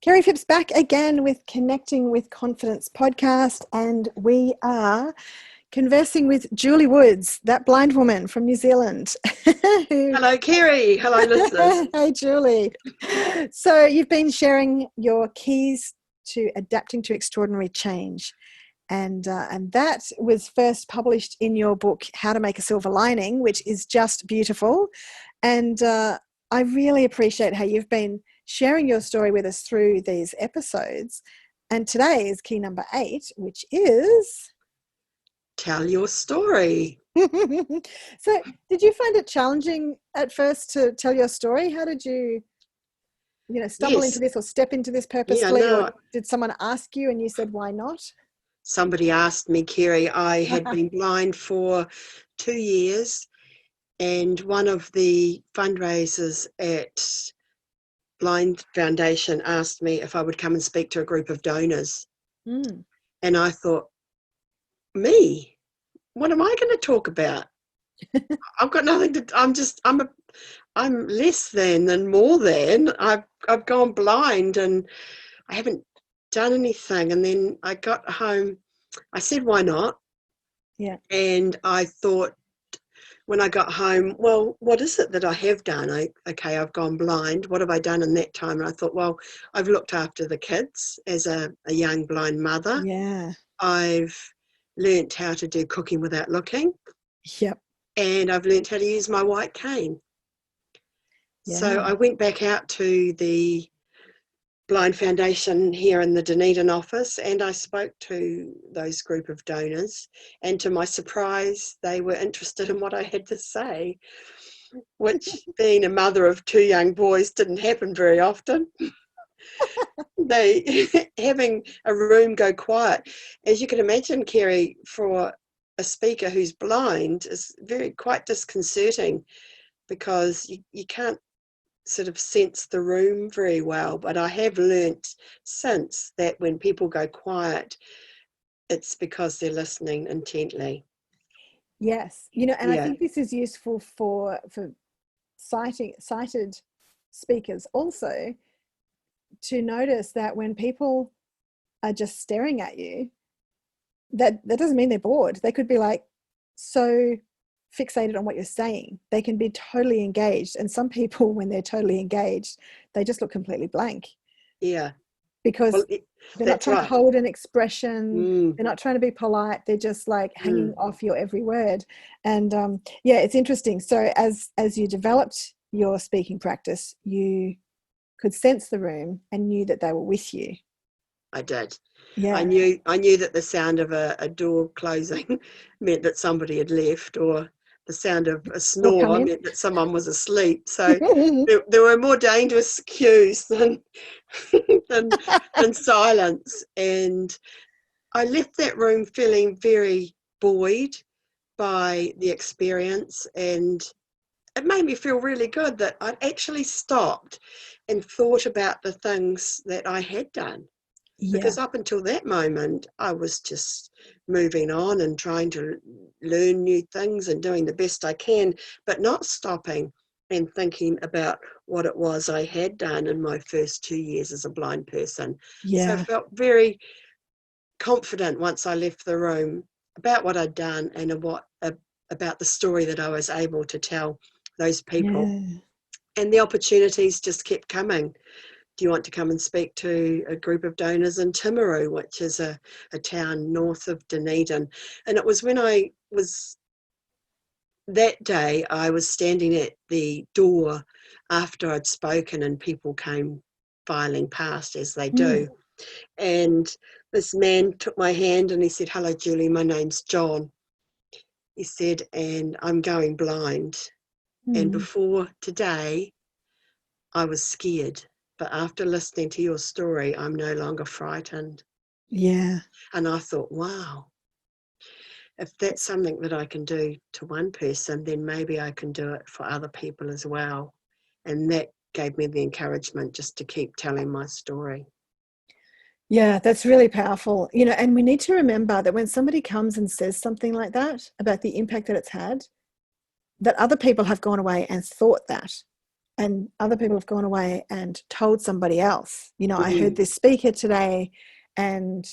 Kerry Phipps back again with Connecting with Confidence podcast, and we are conversing with Julie Woods, that blind woman from New Zealand. Hello, Kerry. Hello, listeners. Hey, Julie. So you've been sharing your keys to adapting to extraordinary change, and that was first published in your book, How to Make a Silver Lining, which is just beautiful. And I really appreciate how you've been sharing your story with us through these episodes. And today is key number 8, which is... Tell your story. So did you find it challenging at first to tell your story? How did you stumble into this or step into this purposefully? Or did someone ask you and you said, why not? Somebody asked me, Kerry. I had been blind for 2 years, and one of the fundraisers at Blind Foundation asked me if I would come and speak to a group of donors. And I thought, me? What am I going to talk about? I've got nothing to. I'm less than more than. I've gone blind and I haven't done anything. And then I got home. I said, why not? Yeah. And I thought, when I got home, well, what is it that I have done? I've gone blind. What have I done in that time? And I thought, well, I've looked after the kids as a young blind mother. Yeah. I've learnt how to do cooking without looking. Yep. And I've learnt how to use my white cane. Yeah. So I went back out to the Blind Foundation here in the Dunedin office, and I spoke to those group of donors, and to my surprise they were interested in what I had to say, which being a mother of 2 young boys didn't happen very often. Having a room go quiet, as you can imagine, Kerry, for a speaker who's blind is quite disconcerting, because you can't sort of sense the room very well. But I have learnt since that when people go quiet, it's because they're listening intently. Yes. And I think this is useful for sighted speakers also, to notice that when people are just staring at you, that doesn't mean they're bored. They could be like so fixated on what you're saying. They can be totally engaged. And some people, when they're totally engaged, they just look completely blank. Yeah. Because they're not trying to hold an expression. They're not trying to be polite. They're just like hanging off your every word. And it's interesting. So as you developed your speaking practice, you could sense the room and knew that they were with you. I did. Yeah. I knew that the sound of a door closing meant that somebody had left, or the sound of a snore meant that someone was asleep. So there were more dangerous cues than silence. And I left that room feeling very buoyed by the experience, and it made me feel really good that I'd actually stopped and thought about the things that I had done. Yeah. Because up until that moment, I was just moving on and trying to learn new things and doing the best I can, but not stopping and thinking about what it was I had done in my first 2 years as a blind person. Yeah. So I felt very confident once I left the room about what I'd done and about the story that I was able to tell those people. Yeah. And the opportunities just kept coming. Do you want to come and speak to a group of donors in Timaru, which is a town north of Dunedin? And it was when that day I was standing at the door after I'd spoken, and people came filing past, as they do. And this man took my hand and he said, "Hello, Julie, my name's John." He said, "And I'm going blind. And before today, I was scared. But after listening to your story, I'm no longer frightened." Yeah. And I thought, wow, if that's something that I can do to one person, then maybe I can do it for other people as well. And that gave me the encouragement just to keep telling my story. Yeah, that's really powerful. And we need to remember that when somebody comes and says something like that about the impact that it's had, that other people have gone away and thought that. and other people have gone away and told somebody else, I heard Mm. this speaker today and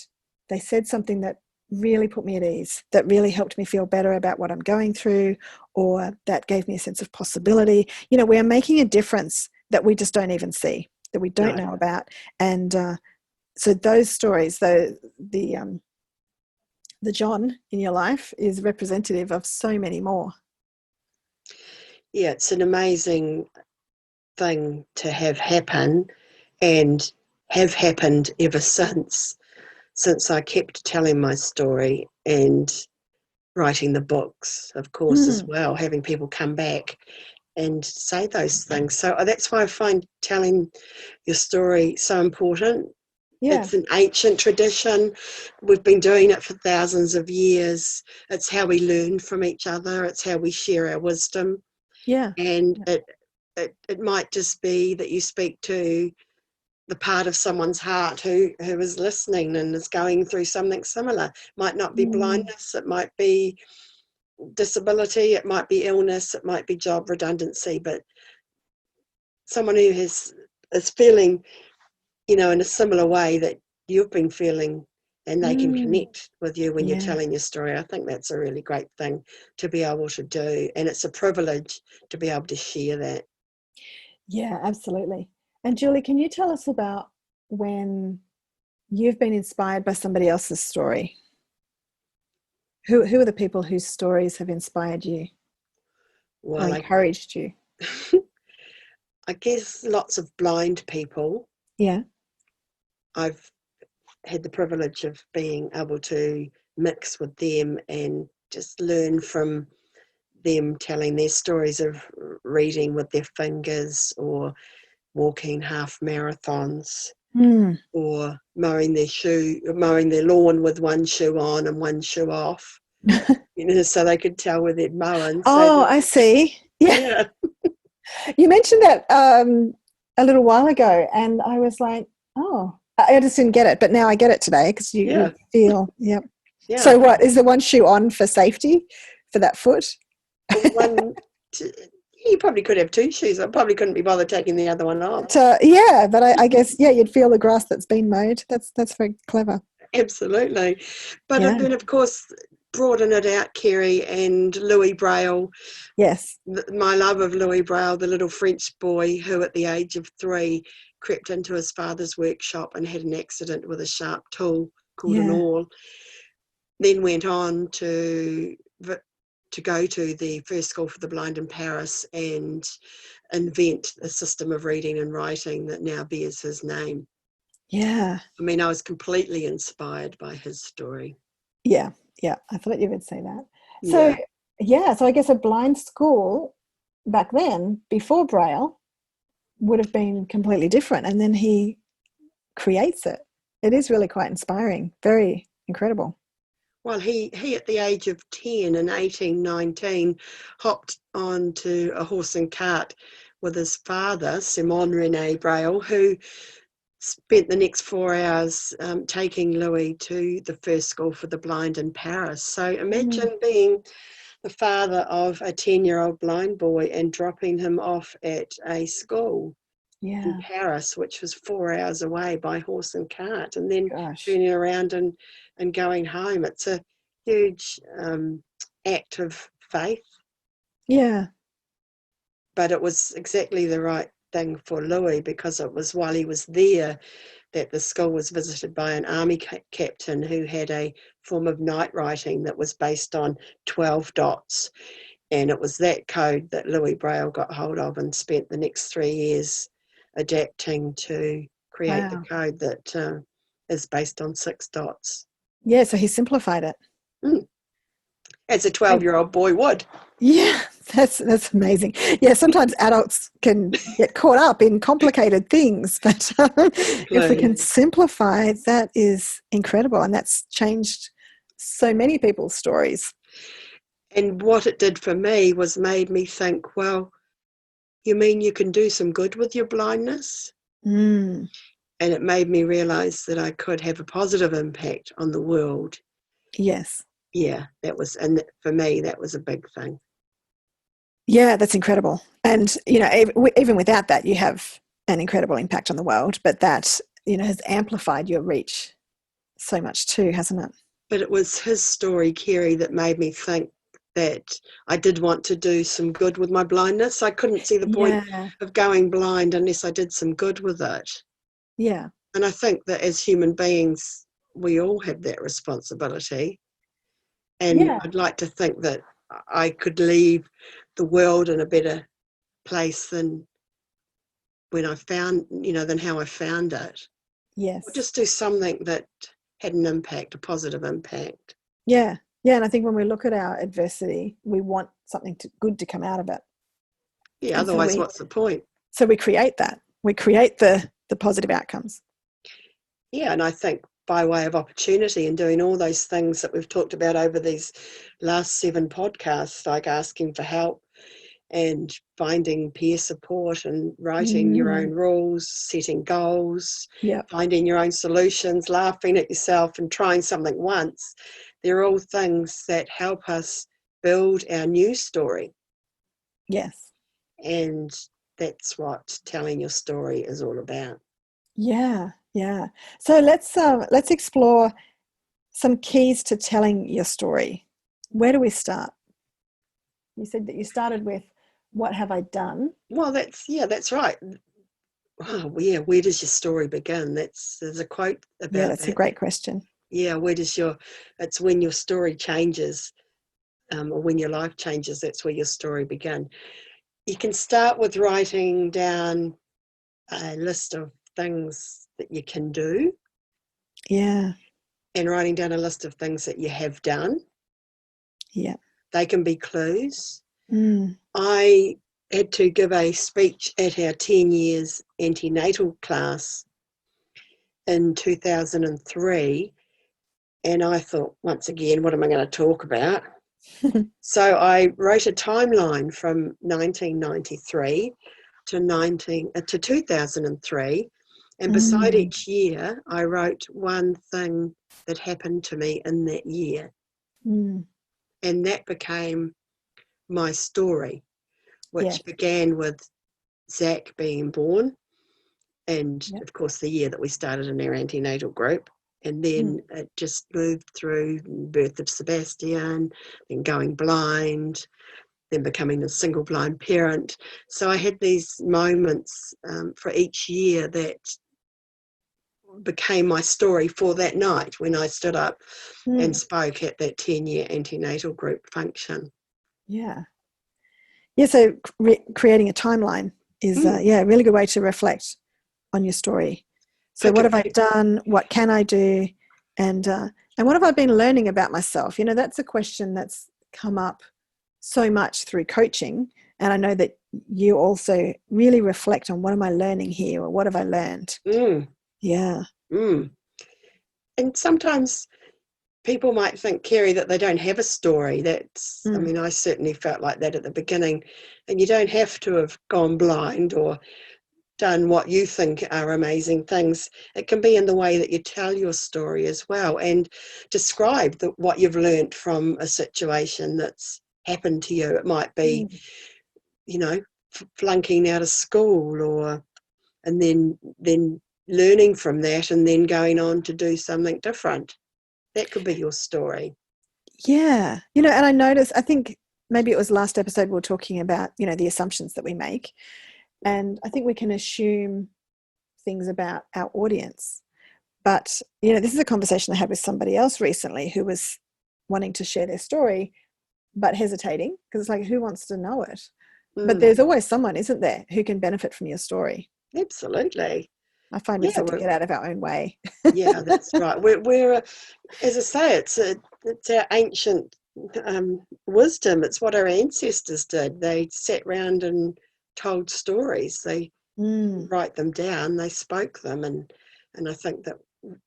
they said something that really put me at ease, that really helped me feel better about what I'm going through, or that gave me a sense of possibility. We're making a difference that we just don't even see, that we don't No. know about. And so those stories, the John in your life is representative of so many more. Yeah, it's an amazing thing to have happen, and have happened ever since I kept telling my story and writing the books, of course, as well, having people come back and say those things. So that's why I find telling your story so important. Yeah. It's an ancient tradition. We've been doing it for thousands of years. It's how we learn from each other. It's how we share our wisdom. Yeah. And it might just be that you speak to the part of someone's heart who is listening and is going through something similar. It might not be blindness, it might be disability, it might be illness, it might be job redundancy, but someone who is feeling, in a similar way that you've been feeling, and they can connect with you when you're Yeah. telling your story. I think that's a really great thing to be able to do, and it's a privilege to be able to share that. Yeah, absolutely. And Julie, can you tell us about when you've been inspired by somebody else's story? Who are the people whose stories have inspired you or Well, encouraged you? I guess lots of blind people. Yeah. I've had the privilege of being able to mix with them and just learn from them, telling their stories of reading with their fingers, or walking half marathons, or mowing their lawn with one shoe on and one shoe off, so they could tell where they'd mow and say Oh, that. I see. Yeah. Yeah, You mentioned that a little while ago, and I was like, oh, I just didn't get it. But now I get it today because you yeah, feel, yep. yeah. So what, is the one shoe on for safety for that foot? One, you probably could have two shoes. I probably couldn't be bothered taking the other one off. Yeah, but I guess, yeah, you'd feel the grass that's been mowed. That's very clever. Absolutely. But Yeah. then, of course, broaden it out, Kerry, and Louis Braille, Yes. my love of Louis Braille, the little French boy who at the age of 3 crept into his father's workshop and had an accident with a sharp tool called an Yeah. awl, then went on to go to the first school for the blind in Paris and invent a system of reading and writing that now bears his name. Yeah. I mean, I was completely inspired by his story. Yeah. Yeah. I thought you would say that. So, Yeah. yeah. So I guess a blind school back then, before Braille, would have been completely different. And then he creates it. It is really quite inspiring. Very incredible. Well, he at the age of 10 in 1819 hopped onto a horse and cart with his father, Simon René Braille, who spent the next 4 hours taking Louis to the first school for the blind in Paris. So imagine being the father of a 10-year-old blind boy and dropping him off at a school in Yeah. Paris, which was 4 hours away by horse and cart, and then Gosh. turning around and going home. It's a huge act of faith, Yeah. but it was exactly the right thing for Louis, because it was while he was there that the school was visited by an army captain who had a form of night writing that was based on 12 dots. And it was that code that Louis Braille got hold of and spent the next 3 years adapting to create the Wow. code that is based on 6 dots. Yeah. So he simplified it. As a 12-year-old boy would. Yeah, that's amazing. Yeah, sometimes adults can get caught up in complicated things, but if we can simplify, that is incredible, and that's changed so many people's stories. And what it did for me was made me think, well, you mean you can do some good with your blindness? Mm, And it made me realise that I could have a positive impact on the world. yes. Yeah, and for me, that was a big thing. Yeah, that's incredible. And, even without that, you have an incredible impact on the world, but that, has amplified your reach so much too, hasn't it? But it was his story, Kerry, that made me think that I did want to do some good with my blindness. I couldn't see the point Yeah. of going blind unless I did some good with it. Yeah. And I think that as human beings, we all have that responsibility. And Yeah. I'd like to think that I could leave the world in a better place than when I found, than how I found it. Or Yes. just do something that had an impact, a positive impact. Yeah. Yeah. And I think when we look at our adversity, we want something good to come out of it. Yeah, And otherwise, what's the point? so we create that. We create the positive outcomes. Yeah, and I think by way of opportunity and doing all those things that we've talked about over these last 7 podcasts, like asking for help and finding peer support and writing your own rules, setting goals, Yeah. finding your own solutions, laughing at yourself and trying something once, they're all things that help us build our new story. Yes. And that's what telling your story is all about. Yeah. Yeah. So let's explore some keys to telling your story. Where do we start? You said that you started with, what have I done? Well, that's right. Oh, yeah, where does your story begin? There's a quote Yeah, about that's a that. great question. Yeah, it's when your story changes, or when your life changes, that's where your story began. You can start with writing down a list of things that you can do, Yeah. and writing down a list of things that you have done. Yeah. They can be clues. Mm. I had to give a speech at our 10 years antenatal class in 2003. And I thought, once again, what am I going to talk about? So I wrote a timeline from 1993 to 2003. And beside Mm. each year, I wrote one thing that happened to me in that year. Mm. And that became my story, Yes. which began with Zach being born. And Yep. of course, the year that we started in our antenatal group. And Mm. then it just moved through birth of Sebastian, then going blind, then becoming a single blind parent. So I had these moments for each year that became my story for that night when I stood up and Mm. spoke at that 10-year antenatal group function. Yeah. Yeah. So creating a timeline is, a really good way to reflect on your story. So what have I done? What can I do? And what have I been learning about myself? That's a question that's come up so much through coaching. And I know that you also really reflect on, what am I learning here, or what have I learned? Mm. Yeah. Mm. And sometimes people might think, Kerry, that they don't have a story. I mean, I certainly felt like that at the beginning. And you don't have to have gone blind or done what you think are amazing things. It can be in the way that you tell your story as well, and describe what you've learnt from a situation that's happened to you. It might be, flunking out of school, and then learning from that and then going on to do something different. That could be your story. Yeah. And I think maybe it was last episode we were talking about, the assumptions that we make. And I think we can assume things about our audience. But, this is a conversation I had with somebody else recently who was wanting to share their story, but hesitating, because it's like, who wants to know it? But there's always someone, isn't there, who can benefit from your story. Absolutely. I find we Yeah, just have to get out of our own way. yeah, that's right. We're as I say, it's our ancient wisdom. It's what our ancestors did. They sat round and told stories. They write them down. They spoke them, and I think that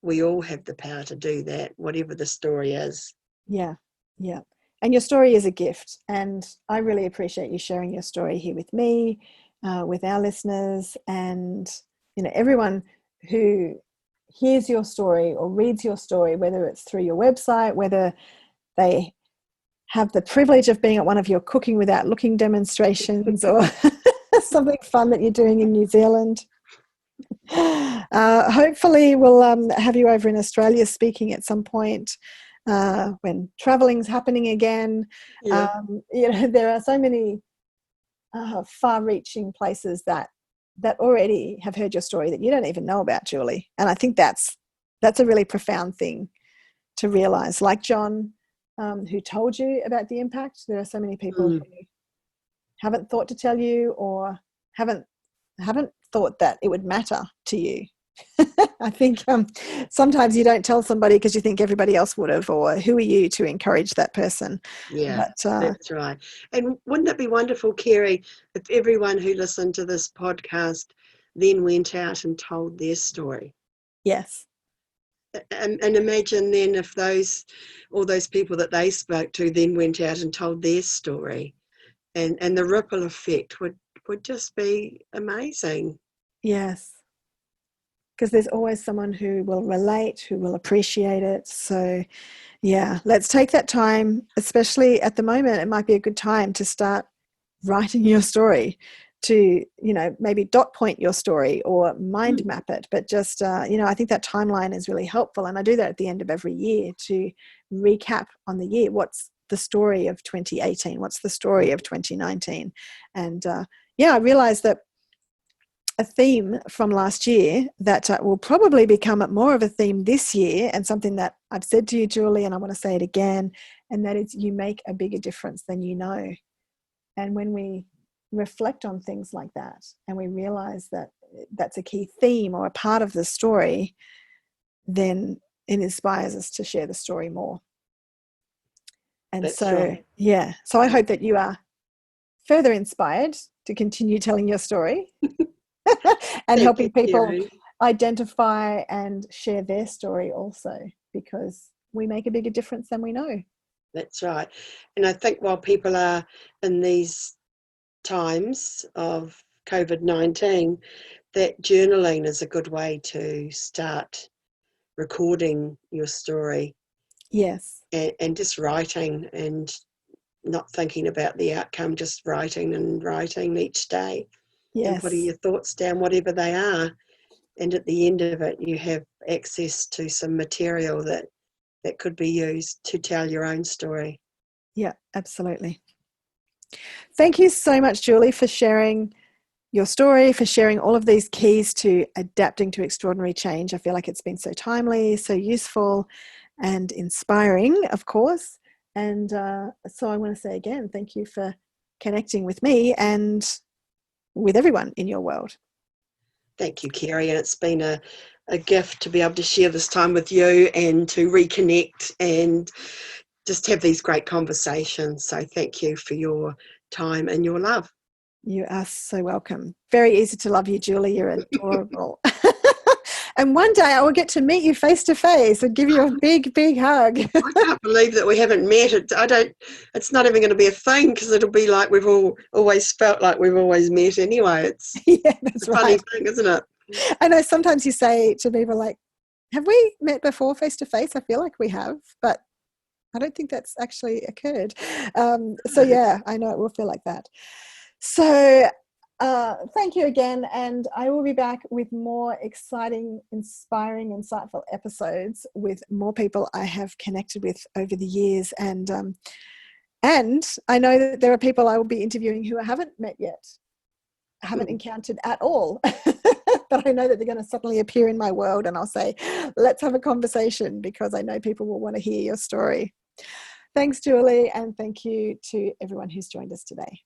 we all have the power to do that, whatever the story is. Yeah, yeah. And your story is a gift. And I really appreciate you sharing your story here with me, with our listeners, and everyone who hears your story or reads your story, whether it's through your website, whether they have the privilege of being at one of your cooking without looking demonstrations or something fun that you're doing in New Zealand. Hopefully we'll have you over in Australia speaking at some point when travelling's happening again. Yeah. There are so many far-reaching places that already have heard your story that you don't even know about, Julie. And I think that's a really profound thing to realise. Like John, who told you about the impact, there are so many people who haven't thought to tell you or haven't thought that it would matter to you. I think sometimes you don't tell somebody because you think everybody else would have, or who are you to encourage that person? Yeah, But, that's right. And wouldn't it be wonderful, Kerry, if everyone who listened to this podcast then went out and told their story? yes. And imagine then if all those people that they spoke to then went out and told their story, and the ripple effect would just be amazing. Yes. Because there's always someone who will relate, who will appreciate it. So, yeah, let's take that time, especially at the moment. It might be a good time to start writing your story, to, maybe dot point your story or mind map it. But just, I think that timeline is really helpful. And I do that at the end of every year to recap on the year. What's the story of 2018? What's the story of 2019? And I realized that a theme from last year that will probably become more of a theme this year, and something that I've said to you, Julie, and I want to say it again, and that is, you make a bigger difference than you know. And when we reflect on things like that and we realize that that's a key theme or a part of the story, then it inspires us to share the story more. And That's so, right. So I hope that you are further inspired to continue telling your story and helping people identify and share their story also, because we make a bigger difference than we know. That's right. And I think while people are in these times of COVID-19, that journaling is a good way to start recording your story. Yes. And just writing and not thinking about the outcome, just writing each day. Yes. And putting your thoughts down, whatever they are. And at the end of it, you have access to some material that could be used to tell your own story. Yeah, absolutely. Thank you so much, Julie, for sharing your story, for sharing all of these keys to adapting to extraordinary change. I feel like it's been so timely, so useful and inspiring, of course. And so I want to say again, thank you for connecting with me and with everyone in your world. Thank you, Kerry. And it's been a gift to be able to share this time with you and to reconnect and just have these great conversations. So thank you for your time and your love. You are so welcome. Very easy to love you, Julie. You're adorable. And one day I will get to meet you face to face and give you a big, big hug. I can't believe that we haven't met. It's not even going to be a thing, because it'll be like we've always felt like we've always met anyway. It's that's a funny right. thing, isn't it? I know sometimes you say to people like, have we met before face to face? I feel like we have, but I don't think that's actually occurred. So yeah, I know it will feel like that. So thank you again, and I will be back with more exciting, inspiring, insightful episodes with more people I have connected with over the years, and I know that there are people I will be interviewing who I haven't met yet, haven't encountered at all, but I know that they're going to suddenly appear in my world, and I'll say, let's have a conversation, because I know people will want to hear your story. Thanks, Julie, and thank you to everyone who's joined us today.